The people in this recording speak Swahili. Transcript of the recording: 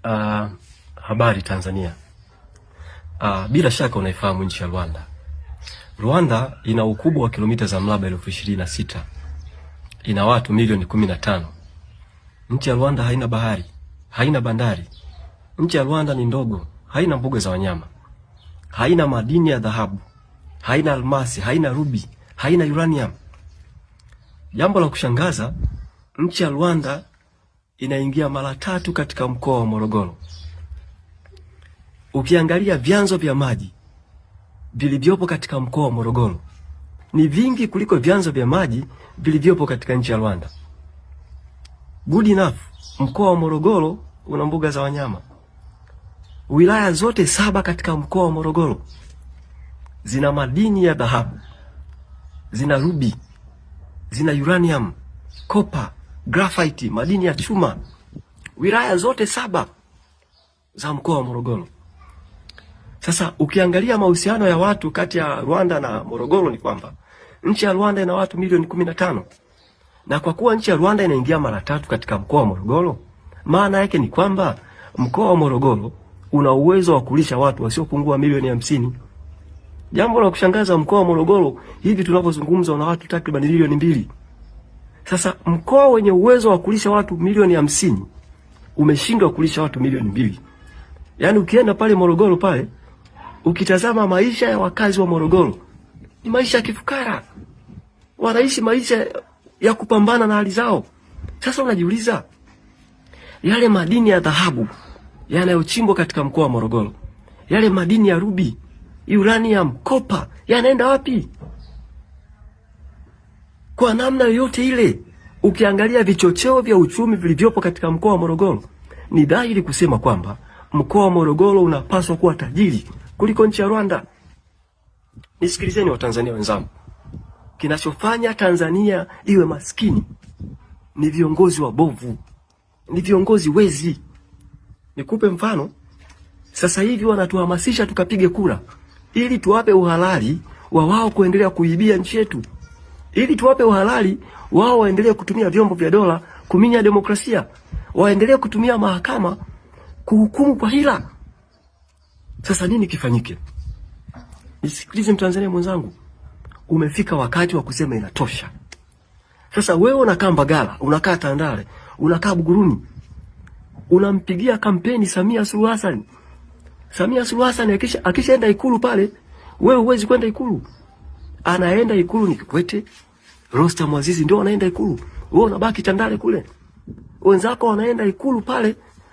Uh, Habari Tanzania. Bila shaka unaifahamu nchi ya Rwanda. Rwanda ina ukubwa wa kilomita za mraba 26,000. Ina watu milioni 15. Nchi ya Rwanda haina bahari, haina bandari. Nchi ya Rwanda ni ndogo, haina mbuga za wanyama, haina madini ya dhahabu, haina almasi, haina rubi, haina uranium. Jambo la kushangaza, nchi ya Rwanda inaingia mara 3 katika mkoa wa Morogoro. Ukiangalia vyanzo vya maji vilivyopo katika mkoa wa Morogoro ni vingi kuliko vyanzo vya maji vilivyopo katika nchi ya Rwanda. Good enough, mkoa wa Morogoro una mbuga za wanyama. Wilaya zote 7 katika mkoa wa Morogoro zina madini ya dhahabu, zina rubi, zina uranium, copper, graphite, madini ya chuma. Wilaya zote 7 za mkoa wa Morogoro. Sasa ukiangalia mahusiano ya watu kati ya Rwanda na Morogoro ni kwamba nchi ya Rwanda ina watu milioni 15. Na kwa kuwa nchi ya Rwanda inaingia mara 3 katika mkoa wa Morogoro, maana yake ni kwamba mkoa wa Morogoro una uwezo wa kulisha watu wasiopungua milioni 50. Jambo la kushangaza, mkoa wa Morogoro hivi tunapozungumza una watu takriban milioni 2. Sasa mkoa wenye uwezo wa kulisha watu milioni 50 umeshindwa kulisha watu milioni 2. Yaani ukienda pale Morogoro pale, ukitazama maisha ya wakazi wa Morogoro ni maisha ya kifukara. Wanaishi maisha ya kupambana na hali zao. Sasa unajiuliza, yale madini ya dhahabu yanayochimbwa katika mkoa wa Morogoro, yale madini ya rubi, uranium, copper yanaenda wapi? Kwa namna yoyote ile, ukiangalia vichocheo vya uchumi vilivyopo katika mkoa wa Morogoro, ni dhahiri kusema kwamba mkoa wa Morogoro unapaswa kuwa tajiri kuliko nchi ya Rwanda. Nisikilizeni Watanzania wenzangu. Kinachofanya Tanzania iwe maskini ni viongozi wabovu, ni viongozi wezi. Nikupe mfano. Sasa hivi wanatuhamasisha tukapige kura ili tuwape uhalali wa wao kuendelea kuibia nchi yetu. Ili tuwape uhalali wao waendelee kutumia vyombo vya dola kuminya demokrasia. Waendelee kutumia mahakama kuhukumu kwa hila. Sasa nini kifanyike? Nisikilize Mtanzania mwenzangu. Umefika wakati wa kusema inatosha. Sasa wewe unakaa Mbagala, unakaa Tandale, unakaa Buguruni, unampigia kampeni Samia Suluhu Hassan. Samia Suluhu Hassan akishaenda Ikulu pale, wewe huwezi kwenda Ikulu. Anaenda Ikulu ni Kikwete, Rostam Azizi ndio anaenda Ikulu. Wewe unabaki Tandale kule. Wenzako wanaenda Ikulu pale,